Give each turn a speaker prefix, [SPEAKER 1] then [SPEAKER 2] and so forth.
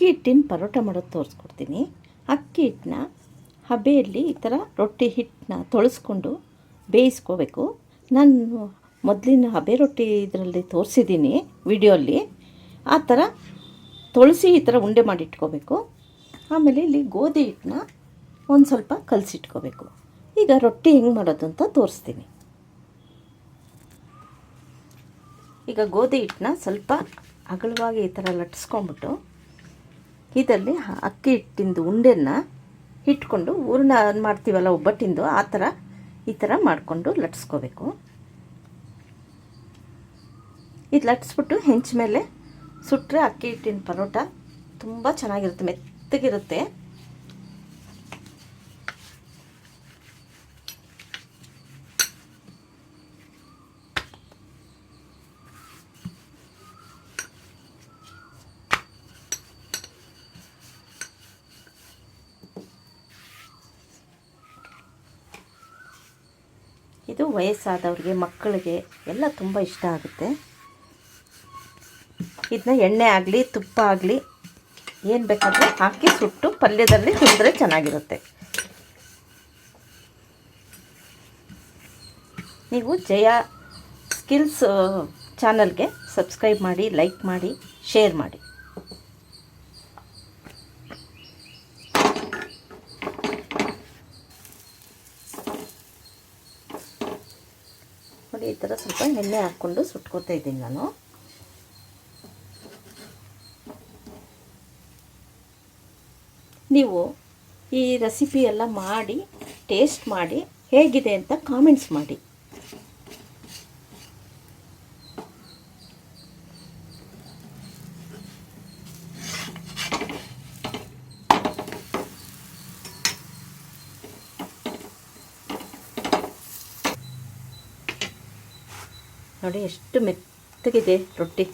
[SPEAKER 1] ಅಕ್ಕಿ ಹಿಟ್ಟಿನ ಪರೋಟ ಮಾಡೋದು ತೋರಿಸ್ಕೊಡ್ತೀನಿ. ಅಕ್ಕಿ ಹಿಟ್ಟನ್ನ ಹಬೆಯಲ್ಲಿ ಈ ಥರ ರೊಟ್ಟಿ ಹಿಟ್ಟನ್ನ ತೊಳೆಸ್ಕೊಂಡು ಬೇಯಿಸ್ಕೋಬೇಕು. ನಾನು ಮೊದಲಿನ ಹಬೆ ರೊಟ್ಟಿ ಇದರಲ್ಲಿ ತೋರಿಸಿದ್ದೀನಿ ವಿಡಿಯೋಲ್ಲಿ. ಆ ಥರ ತೊಳೆಸಿ ಈ ಥರ ಉಂಡೆ ಮಾಡಿಟ್ಕೋಬೇಕು. ಆಮೇಲೆ ಇಲ್ಲಿ ಗೋಧಿ ಹಿಟ್ಟನ್ನ ಒಂದು ಸ್ವಲ್ಪ ಕಲಸಿಟ್ಕೋಬೇಕು. ಈಗ ರೊಟ್ಟಿ ಹೆಂಗೆ ಮಾಡೋದು ಅಂತ ತೋರಿಸ್ತೀನಿ. ಈಗ ಗೋಧಿ ಹಿಟ್ಟನ್ನ ಸ್ವಲ್ಪ ಅಗಲವಾಗಿ ಈ ಥರ ಲಟ್ಟಿಸ್ಕೊಂಬಿಟ್ಟು ಇದರಲ್ಲಿ ಅಕ್ಕಿ ಹಿಟ್ಟಿಂದು ಉಂಡೆನ ಇಟ್ಕೊಂಡು ಹೂರಣ ಮಾಡ್ತೀವಲ್ಲ ಒಬ್ಬಟ್ಟಿಂದು, ಆ ಥರ ಈ ಥರ ಮಾಡಿಕೊಂಡು ಲಟ್ಟಿಸ್ಕೋಬೇಕು. ಇದು ಲಟ್ಟಿಸ್ಬಿಟ್ಟು ಹೆಂಚ ಮೇಲೆ ಸುಟ್ಟರೆ ಅಕ್ಕಿ ಹಿಟ್ಟಿನ ಪರೋಟ ತುಂಬ ಚೆನ್ನಾಗಿರುತ್ತೆ, ಮೆತ್ತಗಿರುತ್ತೆ. ಇದು ವಯಸ್ಸಾದವ್ರಿಗೆ, ಮಕ್ಕಳಿಗೆ ಎಲ್ಲ ತುಂಬ ಇಷ್ಟ ಆಗುತ್ತೆ. ಇದನ್ನ ಎಣ್ಣೆ ಆಗಲಿ ತುಪ್ಪ ಆಗಲಿ ಏನು ಬೇಕಾದರೂ ಹಾಕಿ ಸುಟ್ಟು ಪಲ್ಯದಲ್ಲಿ ತಿಂದರೆ ಚೆನ್ನಾಗಿರುತ್ತೆ. ನೀವು ಜಯ ಸ್ಕಿಲ್ಸ್ ಚಾನಲ್ಗೆ ಸಬ್ಸ್ಕ್ರೈಬ್ ಮಾಡಿ, ಲೈಕ್ ಮಾಡಿ, ಶೇರ್ ಮಾಡಿ. ನೋಡಿ, ಈ ಥರ ಸ್ವಲ್ಪ ಎಣ್ಣೆ ಹಾಕ್ಕೊಂಡು ಸುಟ್ಕೋತಾ ಇದ್ದೀನಿ ನಾನು. ನೀವು ಈ ರೆಸಿಪಿ ಎಲ್ಲ ಮಾಡಿ ಟೇಸ್ಟ್ ಮಾಡಿ ಹೇಗಿದೆ ಅಂತ ಕಾಮೆಂಟ್ಸ್ ಮಾಡಿ. ನೋಡಿ ಎಷ್ಟು ಮೆತ್ತಗಿದೆ ರೊಟ್ಟಿ.